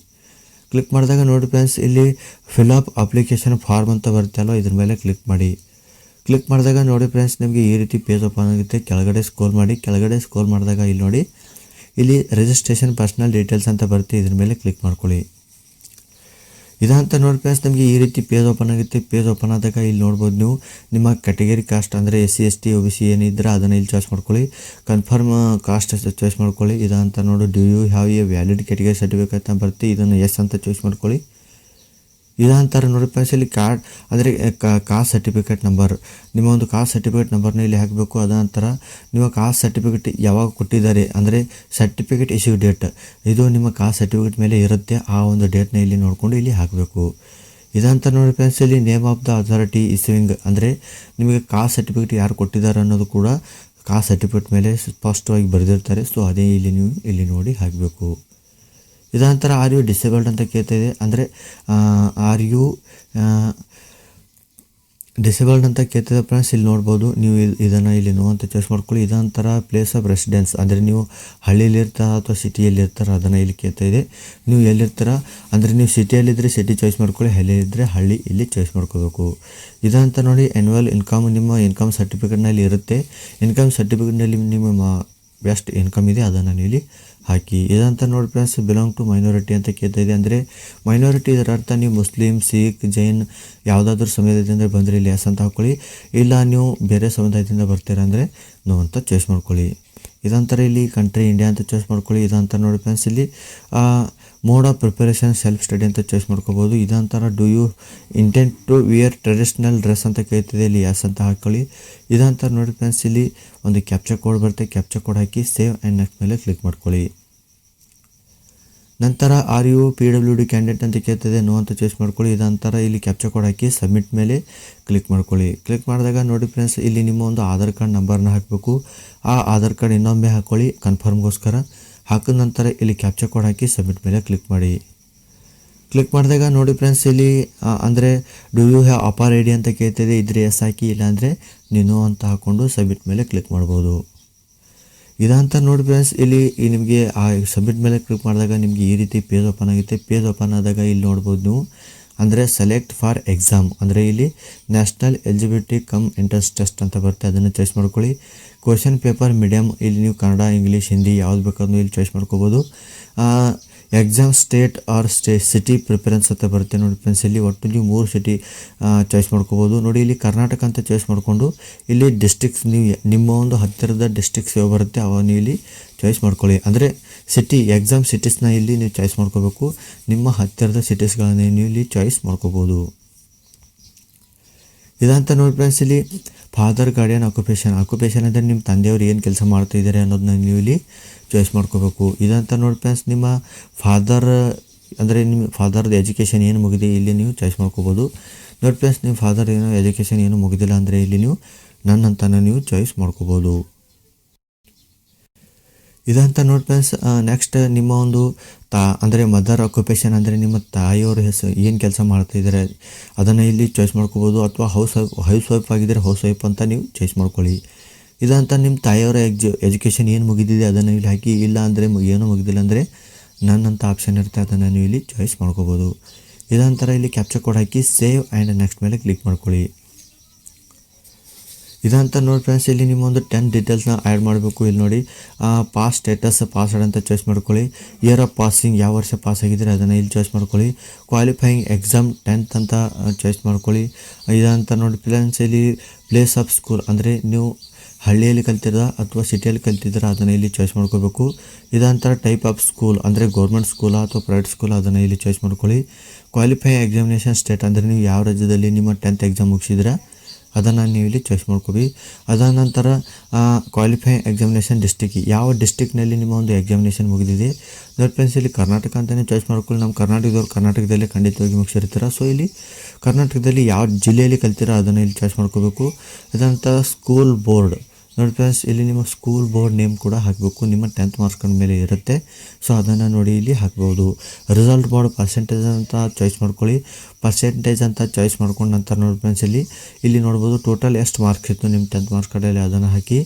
ಕ್ಲಿಕ್ ಮಾಡಿದಾಗ ನೋಡಿ ಫ್ರೆಂಡ್ಸ್ ಇಲ್ಲಿ ಫಿಲ್ ಅಪ್ ಅಪ್ಲಿಕೇಶನ್ ಫಾರ್ಮ್ ಅಂತ ಬರುತ್ತೆ ಅಲ್ವ, ಇದ್ರ ಮೇಲೆ ಕ್ಲಿಕ್ ಮಾಡಿ. ಕ್ಲಿಕ್ ಮಾಡಿದಾಗ ನೋಡಿ ಫ್ರೆಂಡ್ಸ್ ನಿಮಗೆ ಈ ರೀತಿ ಪೇಜ್ ಓಪನ್ ಆಗುತ್ತೆ. ಕೆಳಗಡೆ ಸ್ಕ್ರೋಲ್ ಮಾಡಿ. ಕೆಳಗಡೆ ಸ್ಕ್ರೋಲ್ ಮಾಡಿದಾಗ ಇಲ್ಲಿ ನೋಡಿ ಇಲ್ಲಿ ರಿಜಿಸ್ಟ್ರೇಷನ್ ಪರ್ಸನಲ್ ಡೀಟೇಲ್ಸ್ ಅಂತ ಬರುತ್ತೆ, ಇದ್ರ ಮೇಲೆ ಕ್ಲಿಕ್ ಮಾಡ್ಕೊಳ್ಳಿ. ಇದಂತ ನೋಡಿ ಫ್ರೆಂಡ್ಸ್ ನಮಗೆ ಈ ರೀತಿ ಪೇಜ್ ಓಪನ್ ಆಗುತ್ತೆ. ಪೇಜ್ ಓಪನ್ ಆದಾಗ ಇಲ್ಲಿ ನೋಡ್ಬೋದು ನೀವು ನಿಮ್ಮ ಕ್ಯಾಟಗರಿ ಕಾಸ್ಟ್ ಅಂದರೆ SC ST OBC ಏನಿದ್ರೆ ಅದನ್ನು ಇಲ್ಲಿ ಚಾಯ್ಸ್ ಮಾಡ್ಕೊಳ್ಳಿ. ಕನ್ಫರ್ಮ್ ಕಾಸ್ಟ್ ಚಾಯ್ಸ್ ಮಾಡ್ಕೊಳ್ಳಿ. ಇದಂತ ನೋಡಿ do you have a valid category certificate ಅಂತ ಬರುತ್ತೆ, ಇದನ್ನು ಎಸ್ ಅಂತ ಚಾಯ್ಸ್ ಮಾಡ್ಕೊಳ್ಳಿ. ಇದಂತಾರೆ ನೋಡಿ ಫ್ರೆಂಡ್ಸ್ ಇಲ್ಲಿ ಕಾರ್ಡ್ ಅಂದರೆ ಕಾಸ್ಟ್ ಸರ್ಟಿಫಿಕೇಟ್ ನಂಬರ್, ನಿಮ್ಮ ಒಂದು ಕಾಸ್ಟ್ ಸರ್ಟಿಫಿಕೇಟ್ ನಂಬರ್ನ ಇಲ್ಲಿ ಹಾಕಬೇಕು. ಅದ ನಂತರ ನಿಮ್ಮ ಕಾಸ್ಟ್ ಸರ್ಟಿಫಿಕೇಟ್ ಯಾವಾಗ ಕೊಟ್ಟಿದ್ದಾರೆ ಅಂದರೆ ಸರ್ಟಿಫಿಕೇಟ್ ಇಶ್ಯೂ ಡೇಟ್, ಇದು ನಿಮ್ಮ ಕಾಸ್ಟ್ ಸರ್ಟಿಫಿಕೇಟ್ ಮೇಲೆ ಇರುತ್ತೆ, ಆ ಒಂದು ಡೇಟ್ನ ಇಲ್ಲಿ ನೋಡಿಕೊಂಡು ಇಲ್ಲಿ ಹಾಕಬೇಕು. ಇದಂತ ನೋಡಿ ಫ್ರೆಂಡ್ಸ್ ಇಲ್ಲಿ name of the authority issuing ಅಂದರೆ ನಿಮಗೆ ಕಾಸ್ಟ್ ಸರ್ಟಿಫಿಕೇಟ್ ಯಾರು ಕೊಟ್ಟಿದ್ದಾರೆ ಅನ್ನೋದು ಕೂಡ ಕಾಸ್ಟ್ ಸರ್ಟಿಫಿಕೇಟ್ ಮೇಲೆ ಸ್ಪಷ್ಟವಾಗಿ ಬರೆದಿರ್ತಾರೆ. ಸೊ ಅದೇ ಇಲ್ಲಿ ನೀವು ಇಲ್ಲಿ ನೋಡಿ ಹಾಕಬೇಕು. ಇದಂತರ ಆರ್ ಯು ಡಿಸೇಬಲ್ಡ್ ಅಂತ ಕೇಳ್ತಾ ಇದೆ, ಅಂದರೆ ಆರ್ ಯು ಡಿಸೇಬಲ್ಡ್ ಅಂತ ಕೇಳ್ತಿದೆ ಫ್ರೆಂಡ್ಸ್. ಇಲ್ಲಿ ನೋಡ್ಬೋದು ನೀವು ಇದನ್ನು ಇಲ್ಲಿ ನೋ ಅಂತ ಚಾಯ್ಸ್ ಮಾಡ್ಕೊಳ್ಳಿ. ಇದಂತರ ಪ್ಲೇಸ್ ಆಫ್ ರೆಸಿಡೆನ್ಸ್ ಅಂದರೆ ನೀವು ಹಳ್ಳಿಯಲ್ಲಿರ್ತಾರ ಅಥವಾ ಸಿಟಿಯಲ್ಲಿ ಇರ್ತಾರ ಅದನ್ನು ಇಲ್ಲಿ ಕೇಳ್ತಾ ಇದೆ. ನೀವು ಎಲ್ಲಿರ್ತಾರ ಅಂದರೆ ನೀವು ಸಿಟಿಯಲ್ಲಿದ್ದರೆ ಸಿಟಿ ಚಾಯ್ಸ್ ಮಾಡ್ಕೊಳ್ಳಿ, ಹಳ್ಳಿಯಿದ್ದರೆ ಹಳ್ಳಿ ಇಲ್ಲಿ ಚಾಯ್ಸ್ ಮಾಡ್ಕೋಬೇಕು. ಇದಂತ ನೋಡಿ ಆ್ಯನ್ಯುವಲ್ ಇನ್ಕಮ್, ನಿಮ್ಮ ಇನ್ಕಮ್ ಸರ್ಟಿಫಿಕೇಟ್ನಲ್ಲಿ ಇರುತ್ತೆ. ಇನ್ಕಮ್ ಸರ್ಟಿಫಿಕೇಟ್ನಲ್ಲಿ ನಿಮ್ಮ ಬೆಸ್ಟ್ ಇನ್ಕಮ್ ಇದೆ ಅದನ್ನು ಇಲ್ಲಿ ಹಾಕಿ. ಇದಂತ ನೋಡಿ ಫ್ರೆಂಡ್ಸ್ ಬಿಲಾಂಗ್ ಟು ಮೈನಾರಿಟಿ ಅಂತ ಕೇಳ್ತಾ ಇದೆ, ಅಂದರೆ ಮೈನಾರಿಟಿ ಇದರ ಅರ್ಥ ನೀವು ಮುಸ್ಲಿಂ, ಸಿಖ್, ಜೈನ್ ಯಾವುದಾದ್ರೂ ಸಮುದಾಯದಿಂದ ಬಂದರೆ ಇಲ್ಲಿ ಎಸ್ ಅಂತ ಹಾಕ್ಕೊಳ್ಳಿ. ಇಲ್ಲ ನೀವು ಬೇರೆ ಸಮುದಾಯದಿಂದ ಬರ್ತೀರಾ ಅಂದರೆ ನೋ ಅಂತ ಚಾಯ್ಸ್ ಮಾಡ್ಕೊಳ್ಳಿ. ಇದಂತರ ಇಲ್ಲಿ ಕಂಟ್ರಿ ಇಂಡಿಯಾ ಅಂತ ಚಾಯ್ಸ್ ಮಾಡ್ಕೊಳ್ಳಿ. ಇದಂತ ನೋಡಿ ಫ್ರೆಂಡ್ಸ್ ಇಲ್ಲಿ mode of preparation self study ಅಂತ ಚಾಯ್ಸ್ ಮಾಡ್ಕೋಬೋದು. ಇದಂತರ do you intend to wear traditional dress ಅಂತ ಕೇಳ್ತಿದೆ, ಇಲ್ಲಿ ಎಸ್ ಅಂತ ಹಾಕ್ಕೊಳ್ಳಿ. ಇದಂತರ ನೋಡಿ ಫ್ರೆಂಡ್ಸ್ ಇಲ್ಲಿ ಒಂದು ಕ್ಯಾಪ್ಚಾ ಕೋಡ್ ಬರುತ್ತೆ, ಕ್ಯಾಪ್ಚಾ ಕೋಡ್ ಹಾಕಿ ಸೇವ್ ಆ್ಯಂಡ್ ನೆಕ್ಸ್ಟ್ ಮೇಲೆ ಕ್ಲಿಕ್ ಮಾಡ್ಕೊಳ್ಳಿ. ನಂತರ ಆರ್ ಯು PWD ಕ್ಯಾಂಡಿಡೇಟ್ ಅಂತ ಕೇಳ್ತಿದೆ, ನೋ ಅಂತ ಚಾಯ್ಸ್ ಮಾಡ್ಕೊಳ್ಳಿ. ಇದಂತರ ಇಲ್ಲಿ ಕ್ಯಾಪ್ಚಾ ಕೋಡ್ ಹಾಕಿ ಸಬ್ಮಿಟ್ ಮೇಲೆ ಕ್ಲಿಕ್ ಮಾಡ್ಕೊಳ್ಳಿ. ಕ್ಲಿಕ್ ಮಾಡಿದಾಗ ನೋಡಿ ಫ್ರೆಂಡ್ಸ್ ಇಲ್ಲಿ ನಿಮ್ಮ ಒಂದು ಆಧಾರ್ ಕಾರ್ಡ್ ನಂಬರ್ನ ಹಾಕಬೇಕು. ಆ ಆಧಾರ್ ಕಾರ್ಡ್ ಇನ್ನೊಮ್ಮೆ ಹಾಕ್ಕೊಳ್ಳಿ ಕನ್ಫರ್ಮ್ಗೋಸ್ಕರ. ಹಾಕಿದ ನಂತರ ಇಲ್ಲಿ ಕ್ಯಾಪ್ಚಾ ಕೋಡ್ ಹಾಕಿ ಸಬ್ಮಿಟ್ ಮೇಲೆ ಕ್ಲಿಕ್ ಮಾಡಿ. ಕ್ಲಿಕ್ ಮಾಡಿದಾಗ ನೋಡಿ ಫ್ರೆಂಡ್ಸ್ ಇಲ್ಲಿ ಅಂದರೆ ಡು ಯು ಹ್ಯಾವ್ ಅಪಾರ್ ID ಅಂತ ಕೇಳ್ತಿದೆ, ಇದ್ರೆ ಎಸ್ ಹಾಕಿ, ಇಲ್ಲಾಂದರೆ ನೀನು ಅಂತ ಹಾಕ್ಕೊಂಡು ಸಬ್ಮಿಟ್ ಮೇಲೆ ಕ್ಲಿಕ್ ಮಾಡ್ಬೋದು. ಇದಂತ ನೋಡಿ ಫ್ರೆಂಡ್ಸ್ ಇಲ್ಲಿ ನಿಮಗೆ ಆ ಸಬ್ಮಿಟ್ ಮೇಲೆ ಕ್ಲಿಕ್ ಮಾಡಿದಾಗ ನಿಮಗೆ ಈ ರೀತಿ ಪೇಜ್ ಓಪನ್ ಆಗುತ್ತೆ. ಪೇಜ್ ಓಪನ್ ಆದಾಗ ಇಲ್ಲಿ ನೋಡ್ಬೋದು ನೀವು ಅಂದರೆ ಸೆಲೆಕ್ಟ್ ಫಾರ್ ಎಕ್ಸಾಮ್ ಅಂದರೆ ಇಲ್ಲಿ national eligibility come entrance test ಅಂತ ಬರುತ್ತೆ, ಅದನ್ನು ಚಾಯ್ಸ್ ಮಾಡ್ಕೊಳ್ಳಿ. ಕ್ವಶನ್ ಪೇಪರ್ ಮೀಡಿಯಮ್, ಇಲ್ಲಿ ನೀವು ಕನ್ನಡ, ಇಂಗ್ಲೀಷ್, ಹಿಂದಿ ಯಾವ್ದು ಬೇಕಾದ್ರೂ ಇಲ್ಲಿ ಚಾಯ್ಸ್ ಮಾಡ್ಕೋಬೋದು. Exam state or city preference ಅಂತ ಬರುತ್ತೆ ನೋಡಿ ಫ್ರೆಂಡ್ಸ್. ಇಲ್ಲಿ ಒಟ್ಟು ನೀವು 3 ಸಿಟಿ ಚಾಯ್ಸ್ ಮಾಡ್ಕೋಬೋದು. ನೋಡಿ ಇಲ್ಲಿ ಕರ್ನಾಟಕ ಅಂತ ಚಾಯ್ಸ್ ಮಾಡಿಕೊಂಡು ಇಲ್ಲಿ ಡಿಸ್ಟ್ರಿಕ್ಸ್ ನೀವು ನಿಮ್ಮ ಒಂದು ಹತ್ತಿರದ ಡಿಸ್ಟ್ರಿಕ್ಸ್ ಯಾವ ಬರುತ್ತೆ ಅವ ನೀವು ಇಲ್ಲಿ ಚಾಯ್ಸ್ ಮಾಡ್ಕೊಳ್ಳಿ. ಅಂದರೆ ಸಿಟಿ ಎಕ್ಸಾಮ್ ಸಿಟೀಸ್ನ ಇಲ್ಲಿ ನೀವು ಚಾಯ್ಸ್ ಮಾಡ್ಕೋಬೇಕು. ನಿಮ್ಮ ಹತ್ತಿರದ ಸಿಟೀಸ್ಗಳನ್ನ ನೀವು ಇಲ್ಲಿ ಚಾಯ್ಸ್ ಮಾಡ್ಕೋಬೋದು. ಇದಂತ ನೋಡಿ ಫ್ರೆಂಡ್ಸ್ ಇಲ್ಲಿ ಫಾದರ್ ಗಾರ್ಡಿಯನ್ ಆಕ್ಯುಪೇಷನ್ ಅಂದರೆ ನಿಮ್ಮ ತಂದೆಯವರು ಏನು ಕೆಲಸ ಮಾಡ್ತಾಯಿದ್ದಾರೆ ಅನ್ನೋದನ್ನ ನೀವು ಇಲ್ಲಿ ಚಾಯ್ಸ್ ಮಾಡ್ಕೋಬೇಕು. ಇದಂತ ನೋಡಿ ಫ್ರೆಂಡ್ಸ್ ನಿಮ್ಮ ಫಾದರ್ ಅಂದರೆ ನಿಮ್ಮ ಫಾದರ್ದು ಎಜುಕೇಷನ್ ಏನು ಮುಗಿದೆ ಇಲ್ಲಿ ನೀವು ಚಾಯ್ಸ್ ಮಾಡ್ಕೋಬೋದು. ನೋಡಿ ಫ್ರೆಂಡ್ಸ್, ನಿಮ್ಮ ಫಾದರ್ ಏನೋ ಎಜುಕೇಷನ್ ಏನು ಮುಗಿದಿಲ್ಲ ಅಂದರೆ ಇಲ್ಲಿ ನೀವು ನನ್ ಅಂತಾನೆ ನೀವು ಚಾಯ್ಸ್ ಮಾಡ್ಕೋಬೋದು. ಇದಂತ ನೋಡಿ ಫ್ರೆಂಡ್ಸ್, ನೆಕ್ಸ್ಟ್ ನಿಮ್ಮ ಒಂದು ಅಂದರೆ ಮದರ್ ಆಕ್ಯುಪೇಷನ್ ಅಂದರೆ ನಿಮ್ಮ ತಾಯಿಯವ್ರ ಹೆಸರು ಏನು ಕೆಲಸ ಮಾಡ್ತಾಯಿದ್ದಾರೆ ಅದನ್ನು ಇಲ್ಲಿ ಚಾಯ್ಸ್ ಮಾಡ್ಕೋಬೋದು. ಅಥವಾ ಹೌಸ್ ವೈಫ್ ಆಗಿದ್ದರೆ ಹೌಸ್ ವೈಫ್ ಅಂತ ನೀವು ಚಾಯ್ಸ್ ಮಾಡ್ಕೊಳ್ಳಿ. ಇದಂತ ನಿಮ್ಮ ತಾಯಿಯವರ ಎಜುಕೇಷನ್ ಏನು ಮುಗಿದಿದೆ ಅದನ್ನು ಇಲ್ಲಿ ಹಾಕಿ. ಇಲ್ಲ ಅಂದರೆ ಏನೂ ಮುಗಿದಿಲ್ಲ ಅಂದರೆ ನನ್ನಂಥ ಆಪ್ಷನ್ ಇರುತ್ತೆ, ಅದನ್ನು ನೀವು ಇಲ್ಲಿ ಚಾಯ್ಸ್ ಮಾಡ್ಕೋಬೋದು. ಇದಂತರ ಇಲ್ಲಿ ಕ್ಯಾಪ್ಚರ್ ಕೋಡ್ ಹಾಕಿ ಸೇವ್ ಆ್ಯಂಡ್ ನೆಕ್ಸ್ಟ್ ಮೇಲೆ ಕ್ಲಿಕ್ ಮಾಡ್ಕೊಳ್ಳಿ. ಇದಂತ ನೋಡಿ ಫ್ರೆಂಡ್ಸ್, ಇಲ್ಲಿ ನಿಮ್ಮ ಒಂದು 10 ಡೀಟೇಲ್ಸ್ನ ಆ್ಯಡ್ ಮಾಡಬೇಕು. ಇಲ್ಲಿ ನೋಡಿ ಪಾಸ್ ಸ್ಟೇಟಸ್ ಪಾಸ್ವರ್ಡ್ ಅಂತ ಚಾಯ್ಸ್ ಮಾಡ್ಕೊಳ್ಳಿ. ಇಯರ್ ಆಫ್ ಪಾಸಿಂಗ್ ಯಾವ ವರ್ಷ ಪಾಸ್ ಆಗಿದ್ದರೆ ಅದನ್ನು ಇಲ್ಲಿ ಚಾಯ್ಸ್ ಮಾಡ್ಕೊಳ್ಳಿ. ಕ್ವಾಲಿಫೈಯಿಂಗ್ ಎಕ್ಸಾಮ್ 10th ಅಂತ ಚಾಯ್ಸ್ ಮಾಡ್ಕೊಳ್ಳಿ. ಇದಂತ ನೋಡಿ ಫ್ರೆಂಡ್ಸ್, ಇಲ್ಲಿ ಪ್ಲೇಸ್ ಆಫ್ ಸ್ಕೂಲ್ ಅಂದರೆ ನೀವು ಹಳ್ಳಿಯಲ್ಲಿ ಕಲ್ತಿದ್ದೀರಾ ಅಥವಾ ಸಿಟಿಯಲ್ಲಿ ಕಲ್ತಿದ್ದೀರಾ ಅದನ್ನು ಇಲ್ಲಿ ಚಾಯ್ಸ್ ಮಾಡ್ಕೋಬೇಕು. ಇದಂತರ ಟೈಪ್ ಆಫ್ ಸ್ಕೂಲ್ ಅಂದರೆ ಗೌರ್ಮೆಂಟ್ ಸ್ಕೂಲಾ ಅಥವಾ ಪ್ರೈವೇಟ್ ಸ್ಕೂಲ್ ಅದನ್ನು ಇಲ್ಲಿ ಚಾಯ್ಸ್ ಮಾಡ್ಕೊಳ್ಳಿ. ಕ್ವಾಲಿಫೈ ಎಕ್ಸಾಮಿನೇಷನ್ ಸ್ಟೇಟ್ ಅಂದರೆ ನೀವು ಯಾವ ರಾಜ್ಯದಲ್ಲಿ ನಿಮ್ಮ 10th ಎಕ್ಸಾಮ್ ಮುಗಿಸಿದ್ರೆ ಅದನ್ನು ನೀವು ಇಲ್ಲಿ ಚಾಯ್ಸ್ ಮಾಡ್ಕೊbi. ಅದಾದ ನಂತರ ಕ್ವಾಲಿಫೈ ಎಕ್ಸಾಮಿನೇಷನ್ ಡಿಸ್ಟಿಕ್ ಯಾವ ಡಿಸ್ಟಿಕ್ನಲ್ಲಿ ನಿಮ್ಮ ಒಂದು ಎಕ್ಸಾಮಿನೇಷನ್ ಮುಗಿದಿದೆ. ನೋಡಿ ಫ್ರೆಂಡ್ಸ್, ಇಲ್ಲಿ ಕರ್ನಾಟಕ ಅಂತಲೇ ಚಾಯ್ಸ್ ಮಾಡ್ಕೊಳ್ಳಿ. ನಮ್ಮ ಕರ್ನಾಟಕದವ್ರು ಕರ್ನಾಟಕದಲ್ಲೇ ಖಂಡಿತವಾಗಿ ಮುಗಿಸಿರ್ತಾರೆ. ಸೊ ಇಲ್ಲಿ ಕರ್ನಾಟಕದಲ್ಲಿ ಯಾವ ಜಿಲ್ಲೆಯಲ್ಲಿ ಕಲ್ತಿರೋ ಅದನ್ನು ಇಲ್ಲಿ ಚಾಯ್ಸ್ ಮಾಡ್ಕೋಬೇಕು. ಅದಂತ ಸ್ಕೂಲ್ ಬೋರ್ಡ್ ನೋಡಿ ಫ್ರೆಂಡ್ಸ್, ಇಲ್ಲಿ ನಿಮ್ಮ ಸ್ಕೂಲ್ ಬೋರ್ಡ್ ನೇಮ್ ಕೂಡ ಹಾಕಬೇಕು. ನಿಮ್ಮ 10th ಮಾರ್ಕ್ಸ್ ಮೇಲೆ ಇರುತ್ತೆ. ಸೊ ಅದನ್ನು ನೋಡಿ ಇಲ್ಲಿ ಹಾಕ್ಬೋದು. ರಿಸಲ್ಟ್ ಬೋರ್ಡ್ ಪರ್ಸೆಂಟೇಜ್ ಅಂತ ಚಾಯ್ಸ್ ಮಾಡ್ಕೊಳ್ಳಿ. ಪರ್ಸೆಂಟೇಜ್ ಅಂತ ಚಾಯ್ಸ್ ಮಾಡ್ಕೊಂಡು ನಂತರ ನೋಡಿ ಫ್ರೆಂಡ್ಸ್, ಇಲ್ಲಿ ನೋಡ್ಬೋದು ಟೋಟಲ್ ಎಷ್ಟು ಮಾರ್ಕ್ಸ್ ಇತ್ತು ನಿಮ್ಮ 10th ಮಾರ್ಕ್ಸ್ ಕಡೆಯಲ್ಲಿ ಅದನ್ನು ಹಾಕಿ.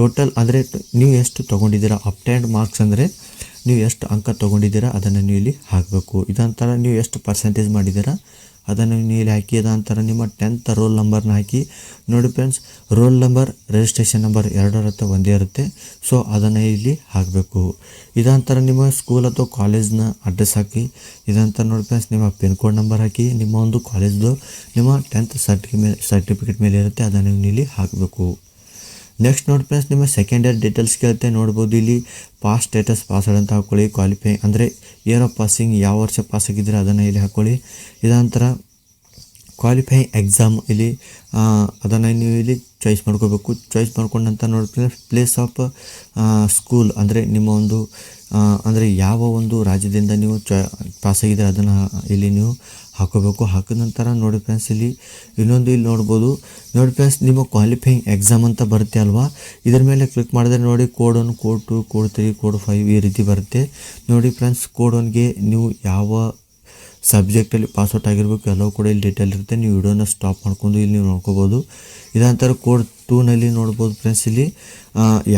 ಟೋಟಲ್ ಅಂದರೆ ನೀವು ಎಷ್ಟು ತೊಗೊಂಡಿದ್ದೀರಾ, ಅಪ್ಟೆಂಡ್ ಮಾರ್ಕ್ಸ್ ಅಂದರೆ ನೀವು ಎಷ್ಟು ಅಂಕ ತೊಗೊಂಡಿದ್ದೀರಾ ಅದನ್ನು ನೀವು ಇಲ್ಲಿ ಹಾಕಬೇಕು. ಇದಂತರ ನೀವು ಎಷ್ಟು ಪರ್ಸೆಂಟೇಜ್ ಮಾಡಿದ್ದೀರಾ ಅದನ್ನು ನೀವು ಇಲ್ಲಿ ಹಾಕಿ. ಅದಂತರ ನಿಮ್ಮ 10th ರೋಲ್ ನಂಬರ್ನ ಹಾಕಿ. ನೋಡಿ friends, roll number registration number ಎರಡರತ್ತ ಒಂದೇ ಇರುತ್ತೆ. ಸೊ ಅದನ್ನು ಇಲ್ಲಿ ಹಾಕಬೇಕು. ಇದಂತರ ನಿಮ್ಮ ಸ್ಕೂಲ್ ಅಥವಾ ಕಾಲೇಜ್ನ ಅಡ್ರೆಸ್ ಹಾಕಿ. ಇದಂತರ ನೋಡಿ ಫ್ರೆಂಡ್ಸ್, ನಿಮ್ಮ ಪಿನ್ ಕೋಡ್ ನಂಬರ್ ಹಾಕಿ. ನಿಮ್ಮ ಒಂದು ಕಾಲೇಜ್ದು ನಿಮ್ಮ 10th ಸರ್ಟಿಫಿಕೇಟ್ ಮೇಲೆ ಇರುತ್ತೆ ಅದನ್ನು ನೀವು ಇಲ್ಲಿ ಹಾಕಬೇಕು. ನೆಕ್ಸ್ಟ್ ನೋಡಿ ಫ್ರೆಂಡ್ಸ್, ನಿಮ್ಮ ಸೆಕೆಂಡ್ ಇಯರ್ ಡೀಟೇಲ್ಸ್ ಕೇಳುತ್ತೆ. ನೋಡ್ಬೋದು ಇಲ್ಲಿ ಪಾಸ್ ಸ್ಟೇಟಸ್ ಪಾಸ್ವರ್ಡ್ ಅಂತ ಹಾಕ್ಕೊಳ್ಳಿ. ಕ್ವಾಲಿಫೈ ಅಂದರೆ ಇಯರ್ ಆಫ್ ಪಾಸಿಂಗ್ ಯಾವ ವರ್ಷ ಪಾಸ್ ಆಗಿದ್ದರೆ ಅದನ್ನು ಇಲ್ಲಿ ಹಾಕ್ಕೊಳ್ಳಿ. ಇದಂತರ ಕ್ವಾಲಿಫೈ ಎಕ್ಸಾಮ್ ಇಲ್ಲಿ ಅದನ್ನು ನೀವು ಇಲ್ಲಿ ಚಾಯ್ಸ್ ಮಾಡ್ಕೋಬೇಕು. ಚಾಯ್ಸ್ ಮಾಡ್ಕೊಂಡಂತ ನೋಡಿ ಪ್ಲೇಸ್ ಆಫ್ ಸ್ಕೂಲ್ ಅಂದರೆ ನಿಮ್ಮ ಒಂದು ಅಂದರೆ ಯಾವ ಒಂದು ರಾಜ್ಯದಿಂದ ನೀವು ಪಾಸಾಗಿದ್ದರೆ ಅದನ್ನು ಇಲ್ಲಿ ನೀವು ಹಾಕೋಬೇಕು. ಹಾಕಿದ ನಂತರ ನೋಡಿ ಫ್ರೆಂಡ್ಸ್, ಇಲ್ಲಿ ಇನ್ನೊಂದು ಇಲ್ಲಿ ನೋಡ್ಬೋದು. ನೋಡಿ ಫ್ರೆಂಡ್ಸ್, ನಿಮ್ಮ ಕ್ವಾಲಿಫೈಯಿಂಗ್ ಎಕ್ಸಾಮ್ ಅಂತ ಬರುತ್ತೆ ಅಲ್ವಾ, ಇದ್ರ ಮೇಲೆ ಕ್ಲಿಕ್ ಮಾಡಿದ್ರೆ ನೋಡಿ ಕೋಡ್ 1 ಕೋಡ್ 2 ಕೋಡ್ 3 ಕೋಡ್ 5 ಈ ರೀತಿ ಬರುತ್ತೆ. ನೋಡಿ ಫ್ರೆಂಡ್ಸ್, ಕೋಡ್ 1ಗೆ ನೀವು ಯಾವ ಸಬ್ಜೆಕ್ಟಲ್ಲಿ ಪಾಸ್ಔಟ್ ಆಗಿರಬೇಕು ಎಲ್ಲವೂ ಕೂಡ ಇಲ್ಲಿ ಡೀಟೇಲ್ ಇರುತ್ತೆ. ನೀವು ವಿಡಿಯೋನ ಸ್ಟಾಪ್ ಮಾಡ್ಕೊಂಡು ಇಲ್ಲಿ ನೀವು ನೋಡ್ಕೋಬೋದು. ಇದಂತರ ಕೋಡ್ 2ನಲ್ಲಿ ನೋಡ್ಬೋದು ಫ್ರೆಂಡ್ಸ್, ಇಲ್ಲಿ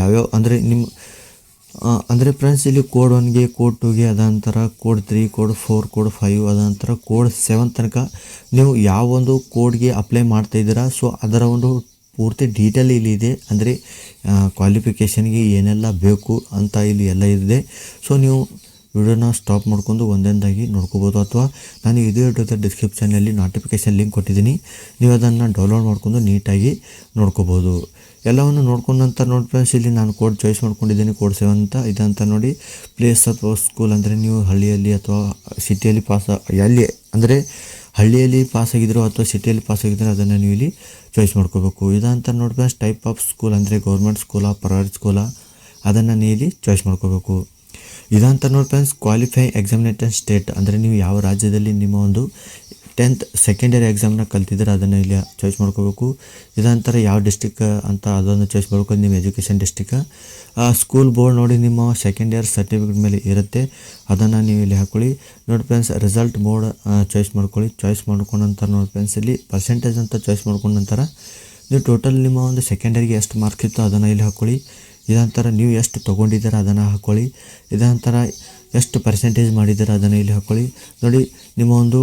ಯಾವ್ಯಾವ ಅಂದರೆ ನಿಮ್ಮ ಅಂದರೆ ಫ್ರೆಂಡ್ಸ್, ಇಲ್ಲಿ ಕೋಡ್ 1ಗೆ ಕೋಡ್ 2ಗೆ ಅದಂತರ ಕೋಡ್ 3 ಕೋಡ್ 4 ಕೋಡ್ 5 ಅದಂತರ ಕೋಡ್ 7 ತನಕ ನೀವು ಯಾವ ಒಂದು ಕೋಡ್ಗೆ ಅಪ್ಲೈ ಮಾಡ್ತಾಯಿದ್ದೀರಾ ಸೊ ಅದರ ಒಂದು ಪೂರ್ತಿ ಡೀಟೇಲ್ ಇಲ್ಲಿ ಇದೆ. ಅಂದರೆ ಕ್ವಾಲಿಫಿಕೇಷನ್ಗೆ ಏನೆಲ್ಲ ಬೇಕು ಅಂತ ಇಲ್ಲಿ ಎಲ್ಲ ಇದೆ. ಸೊ ನೀವು ವಿಡಿಯೋನ ಸ್ಟಾಪ್ ಮಾಡ್ಕೊಂಡು ಒಂದೊಂದಾಗಿ ನೋಡ್ಕೋಬೋದು. ಅಥವಾ ನಾನು ಇದೇ ವಿಡಿಯೋದ ಡಿಸ್ಕ್ರಿಪ್ಷನಲ್ಲಿ ನೋಟಿಫಿಕೇಷನ್ ಲಿಂಕ್ ಕೊಟ್ಟಿದ್ದೀನಿ, ನೀವು ಅದನ್ನು ಡೌನ್ಲೋಡ್ ಮಾಡ್ಕೊಂಡು ನೀಟಾಗಿ ನೋಡ್ಕೋಬೋದು. ಎಲ್ಲವನ್ನು ನೋಡ್ಕೊಂಡ ನಂತರ ನೋಡಿ ಫ್ರೆಂಡ್ಸ್, ಇಲ್ಲಿ ನಾನು ಕೋಡ್ ಚಾಯ್ಸ್ ಮಾಡ್ಕೊಂಡಿದ್ದೀನಿ ಕೋಡ್ 7 ಅಂತ. ಇದಂತ ನೋಡಿ ಪ್ಲೇಸ್ ಅಥವಾ ಸ್ಕೂಲ್ ಅಂದರೆ ನೀವು ಹಳ್ಳಿಯಲ್ಲಿ ಅಥವಾ ಸಿಟಿಯಲ್ಲಿ ಎಲ್ಲಿ ಅಂದರೆ ಹಳ್ಳಿಯಲ್ಲಿ ಪಾಸಾಗಿದ್ರು ಅಥವಾ ಸಿಟಿಯಲ್ಲಿ ಪಾಸಾಗಿದ್ದರೆ ಅದನ್ನು ನೀವು ಇಲ್ಲಿ ಚಾಯ್ಸ್ ಮಾಡ್ಕೋಬೇಕು. ಇದಂತ ನೋಡಿ ಫ್ರೆಂಡ್ಸ್, ಟೈಪ್ ಆಫ್ ಸ್ಕೂಲ್ ಅಂದರೆ ಗೌರ್ಮೆಂಟ್ ಸ್ಕೂಲಾ ಪ್ರೈವೇಟ್ ಸ್ಕೂಲಾ ಅದನ್ನು ನೀವು ಇಲ್ಲಿ ಚಾಯ್ಸ್ ಮಾಡ್ಕೋಬೇಕು. ಇದಂತ ನೋಡಿ ಫ್ರೆಂಡ್ಸ್, ಕ್ವಾಲಿಫೈ ಎಕ್ಸಾಮಿನೇಷನ್ ಸ್ಟೇಟ್ ಅಂದರೆ ನೀವು ಯಾವ ರಾಜ್ಯದಲ್ಲಿ ನಿಮ್ಮ ಒಂದು 10th ಸೆಕೆಂಡ್ ಇಯರ್ ಎಕ್ಸಾಮ್ನ ಕಲ್ತಿದ್ರೆ ಅದನ್ನು ಇಲ್ಲಿ ಚಾಯ್ಸ್ ಮಾಡ್ಕೋಬೇಕು. ಇದಂತರ ಯಾವ ಡಿಸ್ಟಿಕ್ ಅಂತ ಅದನ್ನು ಚಾಯ್ಸ್ ಮಾಡ್ಕೊಂಡು ನಿಮ್ಮ ಎಜುಕೇಷನ್ ಡಿಸ್ಟಿಕ್. ಸ್ಕೂಲ್ ಬೋರ್ಡ್ ನೋಡಿ ನಿಮ್ಮ ಸೆಕೆಂಡ್ ಇಯರ್ ಸರ್ಟಿಫಿಕೇಟ್ ಮೇಲೆ ಇರುತ್ತೆ, ಅದನ್ನು ನೀವು ಇಲ್ಲಿ ಹಾಕ್ಕೊಳ್ಳಿ. ನೋಡಿ ಫ್ರೆಂಡ್ಸ್, ರಿಸಲ್ಟ್ ಬೋರ್ಡ್ ಚಾಯ್ಸ್ ಮಾಡ್ಕೊಳ್ಳಿ. ಚಾಯ್ಸ್ ಮಾಡ್ಕೊಂಡ ನಂತರ ನೋಡಿ ಫ್ರೆಂಡ್ಸ್, ಇಲ್ಲಿ ಪರ್ಸೆಂಟೇಜ್ ಅಂತ ಚಾಯ್ಸ್ ಮಾಡ್ಕೊಂಡ ನಂತರ ನೀವು ಟೋಟಲ್ ನಿಮ್ಮ ಒಂದು ಸೆಕೆಂಡ್ ಇಯರ್ಗೆ ಎಷ್ಟು ಮಾರ್ಕ್ಸ್ ಇತ್ತು ಅದನ್ನು ಇಲ್ಲಿ ಹಾಕ್ಕೊಳ್ಳಿ. ಇದಂತರ ನೀವು ಎಷ್ಟು ತೊಗೊಂಡಿದ್ದೀರ ಅದನ್ನು ಹಾಕ್ಕೊಳ್ಳಿ. ಇದಂತರ ಎಷ್ಟು ಪರ್ಸೆಂಟೇಜ್ ಮಾಡಿದ್ದೀರಾ ಅದನ್ನು ಇಲ್ಲಿ ಹಾಕ್ಕೊಳ್ಳಿ. ನೋಡಿ ನಿಮ್ಮ ಒಂದು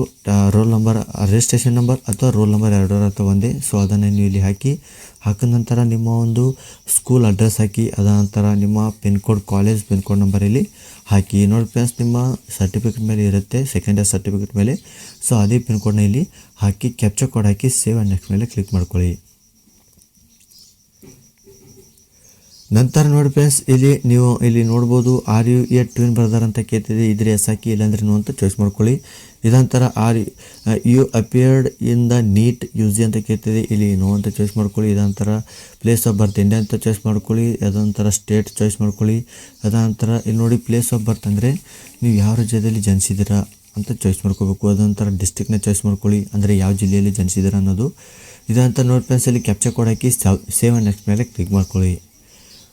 ರೋಲ್ ನಂಬರ್ ರಿಜಿಸ್ಟ್ರೇಷನ್ ನಂಬರ್ ಅಥವಾ ರೋಲ್ ನಂಬರ್ ಎರಡರ ಅಥವಾ ಒಂದೇ. ಸೊ ಅದನ್ನು ನೀವು ಇಲ್ಲಿ ಹಾಕಿದ ನಂತರ ನಿಮ್ಮ ಒಂದು ಸ್ಕೂಲ್ ಅಡ್ರೆಸ್ ಹಾಕಿ. ಅದ ನಂತರ ನಿಮ್ಮ pin code college pin code number ಇಲ್ಲಿ ಹಾಕಿ. ನೋಡಿ ಫ್ರೆಂಡ್ಸ್, ನಿಮ್ಮ ಸರ್ಟಿಫಿಕೇಟ್ ಮೇಲೆ ಇರುತ್ತೆ ಸೆಕೆಂಡ್ ಇಯರ್ ಸರ್ಟಿಫಿಕೇಟ್ ಮೇಲೆ. ಸೊ ಅದೇ ಪಿನ್ ಕೋಡ್ನ ಇಲ್ಲಿ ಹಾಕಿ ಕ್ಯಾಪ್ಚರ್ ಕೋಡ್ ಹಾಕಿ ಸೇವ್ ಆ್ಯಂಡ್ ನೆಕ್ಸ್ಟ್ ಮೇಲೆ ಕ್ಲಿಕ್ ಮಾಡ್ಕೊಳ್ಳಿ. ನಂತರ ನೋಡಿ ಫ್ರೆಂಡ್ಸ್, ನೀವು ಇಲ್ಲಿ ನೋಡ್ಬೋದು are you a twin brother ಅಂತ ಕೇಳ್ತಿದೆ. ಇದ್ರೆ ಎಸ್ ಹಾಕಿ, ಇಲ್ಲಾಂದ್ರೆ ನೋ ಅಂತ ಚಾಯ್ಸ್ ಮಾಡ್ಕೊಳ್ಳಿ. ಇದಂತರ are you appeared in the NEET use ಅಂತ ಕೇಳ್ತಿದೆ, ಇಲ್ಲಿ ನೋ ಅಂತ ಚಾಯ್ಸ್ ಮಾಡ್ಕೊಳ್ಳಿ. ಇದಂತರ ಪ್ಲೇಸ್ ಆಫ್ ಬರ್ತ್ ಇಂಡಿಯಾ ಅಂತ ಚಾಯ್ಸ್ ಮಾಡ್ಕೊಳ್ಳಿ. ಅದಂತರ ಸ್ಟೇಟ್ ಚಾಯ್ಸ್ ಮಾಡ್ಕೊಳ್ಳಿ. ಅದಂತರ ಇಲ್ಲಿ ನೋಡಿ ಪ್ಲೇಸ್ ಆಫ್ ಬರ್ತ್ ಅಂದರೆ ನೀವು ಯಾವ ರಾಜ್ಯದಲ್ಲಿ ಜನಿಸಿದ್ದೀರಾ ಅಂತ ಚಾಯ್ಸ್ ಮಾಡ್ಕೋಬೇಕು. ಅದೊಂಥರ ಡಿಸ್ಟ್ರಿಕ್ಟ್ನ ಚಾಯ್ಸ್ ಮಾಡ್ಕೊಳ್ಳಿ, ಅಂದರೆ ಯಾವ ಜಿಲ್ಲೆಯಲ್ಲಿ ಜನಿಸಿದ್ದೀರ ಅನ್ನೋದು. ಇದಂತ ನೋಡಿ ಫ್ರೆಂಡ್ಸ್ ಇಲ್ಲಿ ಕ್ಯಾಪ್ಚರ್ ಕೋಡ್ ಹಾಕಿ ಸೇವ್ ಆ್ಯಂಡ್ ನೆಕ್ಸ್ಟ್ ಮೇಲೆ ಕ್ಲಿಕ್ ಮಾಡ್ಕೊಳ್ಳಿ.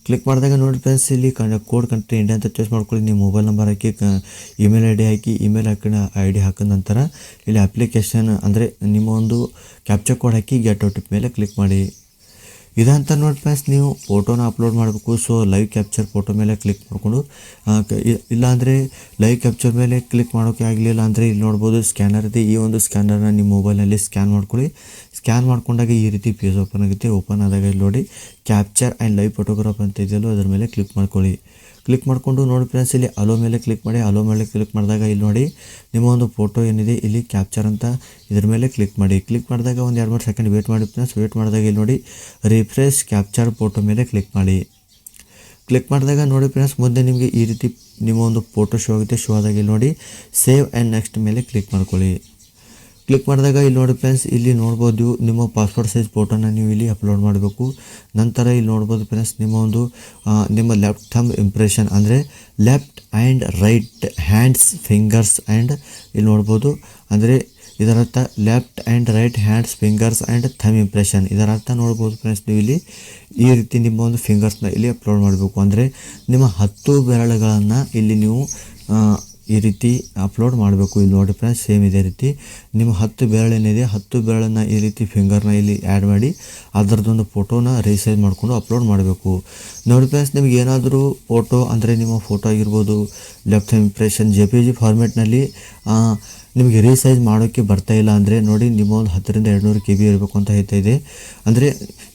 ಕ್ಲಿಕ್ ಮಾಡಿದಾಗ ನೋಡಿ ಫ್ರೆಂಡ್ಸ್ ಇಲ್ಲಿ ಕೋಡ್ ಕಂಟ್ರಿ ಇಂಡಿಯಾ ಅಂತ ಚಾಯ್ಸ್ ಮಾಡ್ಕೊಳ್ಳಿ. ನೀವು mobile number hockey email I D hockey, email ID ಹಾಕಿದ ನಂತರ ಇಲ್ಲಿ ಅಪ್ಲಿಕೇಶನ್ ಅಂದರೆ ನಿಮ್ಮ ಒಂದು ಕ್ಯಾಪ್ಚರ್ ಕೋಡ್ ಹಾಕಿ ಗೆಟ್ OTP ಮೇಲೆ ಕ್ಲಿಕ್ ಮಾಡಿ. ಇದಂತ ನೋಡಿ ಫ್ರೆಂಡ್ಸ್ ನೀವು ಫೋಟೋನ ಅಪ್ಲೋಡ್ ಮಾಡಬೇಕು. ಸೊ ಲೈವ್ ಕ್ಯಾಪ್ಚರ್ ಫೋಟೋ ಮೇಲೆ ಕ್ಲಿಕ್ ಮಾಡಿಕೊಂಡು ಇಲ್ಲಾಂದರೆ ಲೈವ್ ಕ್ಯಾಪ್ಚರ್ ಮೇಲೆ ಕ್ಲಿಕ್ ಮಾಡೋಕ್ಕೆ ಆಗಲಿಲ್ಲ ಅಂದರೆ ಇಲ್ಲಿ ನೋಡ್ಬೋದು ಸ್ಕ್ಯಾನರ್ ಇದೆ. ಈ ಒಂದು ಸ್ಕ್ಯಾನರ್ನ ನಿಮ್ಮ ಮೊಬೈಲ್ನಲ್ಲಿ ಸ್ಕ್ಯಾನ್ ಮಾಡ್ಕೊಳ್ಳಿ. ಸ್ಕ್ಯಾನ್ ಮಾಡ್ಕೊಂಡಾಗ ಈ ರೀತಿ ಪೇಜ್ ಓಪನ್ ಆಗುತ್ತೆ. ಓಪನ್ ಆದಾಗ ಇಲ್ಲಿ ನೋಡಿ ಕ್ಯಾಪ್ಚರ್ ಆ್ಯಂಡ್ ಲೈವ್ ಫೋಟೋಗ್ರಾಫ್ ಅಂತ ಇದೆಯಲ್ಲೋ ಅದರ ಮೇಲೆ ಕ್ಲಿಕ್ ಮಾಡ್ಕೊಳ್ಳಿ. ಕ್ಲಿಕ್ ಮಾಡಿಕೊಂಡು ನೋಡಿ ಫ್ರೆಂಡ್ಸ್ ಇಲ್ಲಿ ಅಲೋ ಮೇಲೆ ಕ್ಲಿಕ್ ಮಾಡಿ. ಅಲೋ ಮೇಲೆ ಕ್ಲಿಕ್ ಮಾಡಿದಾಗ ಇಲ್ಲಿ ನೋಡಿ ನಿಮ್ಮ ಒಂದು ಫೋಟೋ ಏನಿದೆ ಇಲ್ಲಿ ಕ್ಯಾಪ್ಚರ್ ಅಂತ ಇದ್ರ ಮೇಲೆ ಕ್ಲಿಕ್ ಮಾಡಿ. ಕ್ಲಿಕ್ ಮಾಡಿದಾಗ ಒಂದು 2-3 ಸೆಕೆಂಡ್ ವೇಟ್ ಮಾಡಿ ಫ್ರೆಂಡ್ಸ್. ವೇಟ್ ಮಾಡಿದಾಗ ಇಲ್ಲಿ ನೋಡಿ ರಿಫ್ರೆಶ್ ಕ್ಯಾಪ್ಚರ್ ಫೋಟೋ ಮೇಲೆ ಕ್ಲಿಕ್ ಮಾಡಿ. ಕ್ಲಿಕ್ ಮಾಡಿದಾಗ ನೋಡಿ ಫ್ರೆಂಡ್ಸ್ ಮುಂದೆ ನಿಮಗೆ ಈ ರೀತಿ ನಿಮ್ಮ ಒಂದು ಫೋಟೋ ಶೋ ಆಗುತ್ತೆ. ಶೋ ಆದಾಗ ಇಲ್ಲಿ ನೋಡಿ ಸೇವ್ ಆ್ಯಂಡ್ ನೆಕ್ಸ್ಟ್ ಮೇಲೆ ಕ್ಲಿಕ್ ಮಾಡ್ಕೊಳ್ಳಿ. ಕ್ಲಿಕ್ ಮಾಡಿದಾಗ ಇಲ್ಲಿ ನೋಡಿ ಫ್ರೆಂಡ್ಸ್ ಇಲ್ಲಿ ನೋಡ್ಬೋದು ನಿಮ್ಮ ಪಾಸ್ಪೋರ್ಟ್ ಸೈಜ್ ಫೋಟೋನ ನೀವು ಇಲ್ಲಿ ಅಪ್ಲೋಡ್ ಮಾಡಬೇಕು. ನಂತರ ಇಲ್ಲಿ ನೋಡ್ಬೋದು ಫ್ರೆಂಡ್ಸ್ ನಿಮ್ಮ ಲೆಫ್ಟ್ ಥಂಬ್ ಇಂಪ್ರೆಷನ್ ಅಂದರೆ left and right hands fingers and ಇಲ್ಲಿ ನೋಡ್ಬೋದು ಅಂದರೆ ಇದರರ್ಥ left and right hands fingers and thumb impression. ಇದರರ್ಥ ನೋಡ್ಬೋದು ಫ್ರೆಂಡ್ಸ್ ನೀವು ಇಲ್ಲಿ ಈ ರೀತಿ ನಿಮ್ಮ ಒಂದು ಫಿಂಗರ್ಸ್ನ ಇಲ್ಲಿ ಅಪ್ಲೋಡ್ ಮಾಡಬೇಕು. ಅಂದರೆ ನಿಮ್ಮ 10 ಬೆರಳುಗಳನ್ನು ಇಲ್ಲಿ ನೀವು ಈ ರೀತಿ ಅಪ್ಲೋಡ್ ಮಾಡಬೇಕು. ಇಲ್ಲಿ ನೋಡಿ ಫ್ರೆಂಡ್ಸ್ ಸೇಮ್ ಇದೇ ರೀತಿ ನಿಮ್ಮ 10 ಬೆರಳೇನಿದೆ 10 ಬೆರಳನ್ನು ಈ ರೀತಿ ಫಿಂಗರ್ನ ಇಲ್ಲಿ ಆ್ಯಡ್ ಮಾಡಿ ಅದರದ್ದೊಂದು ಫೋಟೋನ ರಿಸೈಜ್ ಮಾಡಿಕೊಂಡು ಅಪ್ಲೋಡ್ ಮಾಡಬೇಕು. ನೋಡಿ ಫ್ರೆಂಡ್ಸ್ ನಿಮ್ಗೆ ಏನಾದರೂ ಫೋಟೋ ಅಂದರೆ ನಿಮ್ಮ ಫೋಟೋ ಆಗಿರ್ಬೋದು ಲೆಫ್ಟ್ ಇಂಪ್ರೆಷನ್ JPG ಫಾರ್ಮ್ಯಾಟ್ನಲ್ಲಿ ನಿಮಗೆ ರೀಸೈಜ್ ಮಾಡೋಕ್ಕೆ ಬರ್ತಾಯಿಲ್ಲ ಅಂದರೆ ನೋಡಿ ನಿಮ್ಮ ಒಂದು 10ರಿಂದ 200 KB ಇರಬೇಕು ಅಂತ ಹೇಳ್ತಾ ಇದೆ. ಅಂದರೆ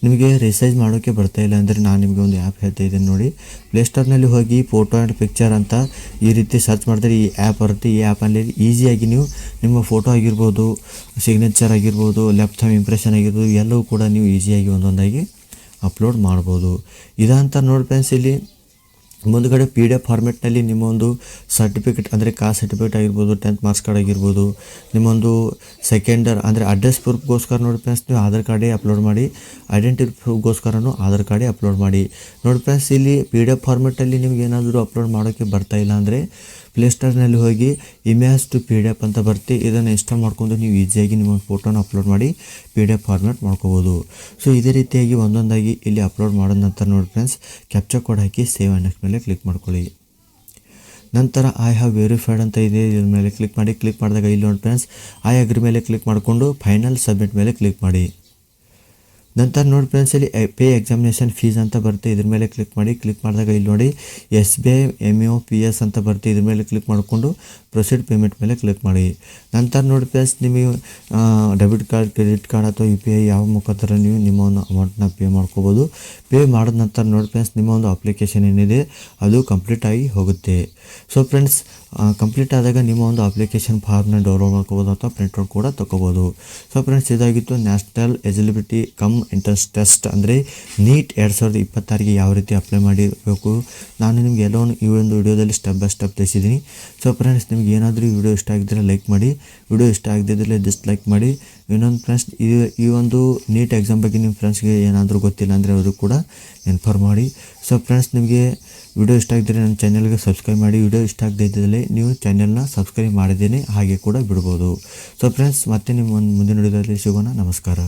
ನಿಮಗೆ ರಿಸೈಜ್ ಮಾಡೋಕ್ಕೆ ಬರ್ತಾಯಿಲ್ಲ ಅಂದರೆ ನಾನು ನಿಮಗೆ ಒಂದು ಆ್ಯಪ್ ಹೇಳ್ತಾ ಇದ್ದೇನೆ ನೋಡಿ. ಪ್ಲೇಸ್ಟೋರ್ನಲ್ಲಿ ಹೋಗಿ ಫೋಟೋ ಆ್ಯಂಡ್ ಪಿಕ್ಚರ್ ಅಂತ ಈ ರೀತಿ ಸರ್ಚ್ ಮಾಡಿದ್ರೆ ಈ ಆ್ಯಪ್ ಬರುತ್ತೆ. ಈ ಆ್ಯಪಲ್ಲಿ ಈಸಿಯಾಗಿ ನೀವು ನಿಮ್ಮ ಫೋಟೋ ಆಗಿರ್ಬೋದು ಸಿಗ್ನೇಚರ್ ಆಗಿರ್ಬೋದು ಲೆಫ್ಟ್ ಥಂಬ್ ಇಂಪ್ರೆಷನ್ ಆಗಿರ್ಬೋದು ಎಲ್ಲವೂ ಕೂಡ ನೀವು ಈಸಿಯಾಗಿ ಒಂದೊಂದಾಗಿ ಅಪ್ಲೋಡ್ ಮಾಡ್ಬೋದು. ಇದಂತ ನೋಡಿ ಫ್ರೆಂಡ್ಸ್ ಇಲ್ಲಿ ಮುಂದುಗಡೆ PDF ಫಾರ್ಮೆಟ್ನಲ್ಲಿ ನಿಮ್ಮ ಒಂದು ಸರ್ಟಿಫಿಕೇಟ್ ಅಂದರೆ ಕಾಸ್ಟ್ ಸರ್ಟಿಫಿಕೇಟ್ ಆಗಿರ್ಬೋದು 10th ಮಾರ್ಕ್ಸ್ ಕಾರ್ಡ್ ಆಗಿರ್ಬೋದು ನಿಮ್ಮೊಂದು ಸೆಕೆಂಡರ್ ಅಂದರೆ ಅಡ್ರೆಸ್ ಪ್ರೂಫ್ಗೋಸ್ಕರ ನೋಡಿ ಫ್ರೆಂಡ್ಸ್ ನೀವು ಆಧಾರ್ ಕಾರ್ಡೇ ಅಪ್ಲೋಡ್ ಮಾಡಿ. ಐಡೆಂಟಿಟಿ ಪ್ರೂಫ್ಗೋಸ್ಕರನೂ ಆಧಾರ್ ಕಾರ್ಡೇ ಅಪ್ಲೋಡ್ ಮಾಡಿ. ನೋಡಿ ಫ್ರೆಂಡ್ಸ್ ಇಲ್ಲಿ PDF ಫಾರ್ಮೆಟಲ್ಲಿ ನಿಮ್ಗೆ ಏನಾದರೂ ಅಪ್ಲೋಡ್ ಮಾಡೋಕ್ಕೆ ಬರ್ತಾಯಿಲ್ಲ ಅಂದರೆ ಪ್ಲೇಸ್ಟೋರ್ನಲ್ಲಿ ಹೋಗಿ ಇಮೇಜ್ ಟು PDF ಅಂತ ಬರ್ತಿ ಇದನ್ನು ಇನ್ಸ್ಟಾಲ್ ಮಾಡ್ಕೊಂಡು ನೀವು ಈಸಿಯಾಗಿ ನಿಮ್ಮ ಫೋಟೋನ ಅಪ್ಲೋಡ್ ಮಾಡಿ PDF ಫಾರ್ಮ್ಯಾಟ್ ಮಾಡ್ಕೋಬೋದು. ಸೊ ಇದೇ ರೀತಿಯಾಗಿ ಒಂದೊಂದಾಗಿ ಇಲ್ಲಿ ಅಪ್ಲೋಡ್ ಮಾಡಿದ ನಂತರ ನೋಡಿ ಫ್ರೆಂಡ್ಸ್ ಕ್ಯಾಪ್ಚರ್ ಕೋಡ್ ಹಾಕಿ ಸೇವ್ ಆ್ಯಂಡ್ ನೆಕ್ಸ್ಟ್ ಮೇಲೆ ಕ್ಲಿಕ್ ಮಾಡ್ಕೊಳ್ಳಿ. ನಂತರ ಐ ಹ್ಯಾವ್ ವೆರಿಫೈಡ್ ಅಂತ ಇದೆ ಇದ್ರ ಮೇಲೆ ಕ್ಲಿಕ್ ಮಾಡಿ. ಕ್ಲಿಕ್ ಮಾಡಿದಾಗ ಇಲ್ಲಿ ನೋಡಿ ಫ್ರೆಂಡ್ಸ್ ಐ ಅಗ್ರಿ ಮೇಲೆ ಕ್ಲಿಕ್ ಮಾಡಿಕೊಂಡು ಫೈನಲ್ ಸಬ್ಮಿಟ್ ಮೇಲೆ ಕ್ಲಿಕ್ ಮಾಡಿ. ನಂತರ ನೋಡಿ ಫ್ರೆಂಡ್ಸ್ ಇಲ್ಲಿ ಪೇ ಎಕ್ಸಾಮಿನೇಷನ್ ಫೀಸ್ ಅಂತ ಬರುತ್ತೆ ಇದ್ರ ಮೇಲೆ ಕ್ಲಿಕ್ ಮಾಡಿ. ಕ್ಲಿಕ್ ಮಾಡಿದಾಗ ಇಲ್ಲಿ ನೋಡಿ SBI MOPS ಅಂತ ಬರುತ್ತೆ ಇದ್ರ ಮೇಲೆ ಕ್ಲಿಕ್ ಮಾಡಿಕೊಂಡು ಪ್ರೊಸೀಡ್ ಪೇಮೆಂಟ್ ಮೇಲೆ ಕ್ಲಿಕ್ ಮಾಡಿ. ನಂತರ ನೋಡಿ ಫ್ರೆಂಡ್ಸ್ ನಿಮಗೆ ಡೆಬಿಟ್ ಕಾರ್ಡ್ ಕ್ರೆಡಿಟ್ ಕಾರ್ಡ್ ಅಥವಾ UPI ಯಾವ ಮುಖಾಂತರ ನೀವು ನಿಮ್ಮ ಒಂದು ಅಮೌಂಟ್ನ ಪೇ ಮಾಡ್ಕೋಬೋದು. ಪೇ ಮಾಡಿದ ನಂತರ ನೋಡಿ ಫ್ರೆಂಡ್ಸ್ ನಿಮ್ಮ ಒಂದು ಅಪ್ಲಿಕೇಶನ್ ಏನಿದೆ ಅದು ಕಂಪ್ಲೀಟ್ ಆಗಿ ಹೋಗುತ್ತೆ. ಸೊ ಫ್ರೆಂಡ್ಸ್ ಕಂಪ್ಲೀಟ್ ಆದಾಗ ನಿಮ್ಮ ಒಂದು ಅಪ್ಲಿಕೇಶನ್ ಫಾರ್ಮ್ನ ಡೌನ್ಲೋಡ್ ಮಾಡ್ಕೋಬೋದು ಅಥವಾ ಪ್ರಿಂಟ್ಔಟ್ ಕೂಡ ತೊಗೋಬೋದು. ಸೊ ಫ್ರೆಂಡ್ಸ್ ಇದಾಗಿತ್ತು national eligibility come entrance test ಅಂದರೆ NEET 2026ಗೆ ಯಾವ ರೀತಿ ಅಪ್ಲೈ ಮಾಡಿರಬೇಕು. ನಾನು ನಿಮಗೆ ಎಲ್ಲವನ್ನು ಈ ಒಂದು ವಿಡಿಯೋದಲ್ಲಿ ಸ್ಟೆಪ್ ಬೈ ಸ್ಟೆಪ್ ತಿಳಿಸಿದ್ದೀನಿ. ಸೊ ಫ್ರೆಂಡ್ಸ್ ನಿಮ್ಗೆ ಏನಾದರೂ ಈ ವಿಡಿಯೋ ಇಷ್ಟ ಆಗಿದ್ದರೆ ಲೈಕ್ ಮಾಡಿ, ವಿಡಿಯೋ ಇಷ್ಟ ಆಗದಿದ್ದರೆ ಡಿಸ್ಲೈಕ್ ಮಾಡಿ. ಇನ್ನೊಂದು ಫ್ರೆಂಡ್ಸ್ ಈ ಒಂದು NEET ಎಕ್ಸಾಮ್ ಬಗ್ಗೆ ನಿಮ್ಮ ಫ್ರೆಂಡ್ಸ್ಗೆ ಏನಾದರೂ ಗೊತ್ತಿಲ್ಲ ಅಂದರೆ ಅವರು ಕೂಡ ಇನ್ಫಾರ್ಮ್ ಮಾಡಿ. ಸೊ ಫ್ರೆಂಡ್ಸ್ ನಿಮಗೆ ವಿಡಿಯೋ ಇಷ್ಟ ಆಗಿದ್ದರೆ ನನ್ನ ಚಾನಲ್ಗೆ ಸಬ್ಸ್ಕ್ರೈಬ್ ಮಾಡಿ. ವಿಡಿಯೋ ಇಷ್ಟ ಆಗದಿದ್ದಲ್ಲಿ ನೀವು ಚಾನಲ್ನ ಸಬ್ಸ್ಕ್ರೈಬ್ ಮಾಡಿದ್ದೇನೆ ಹಾಗೆ ಕೂಡ ಬಿಡ್ಬೋದು. ಸೊ ಫ್ರೆಂಡ್ಸ್ ಮತ್ತೆ ನಿಮ್ಮ ಮುಂದಿನ ವಿಡಿಯೋದಲ್ಲಿ ಸಿಗೋಣ. ನಮಸ್ಕಾರ.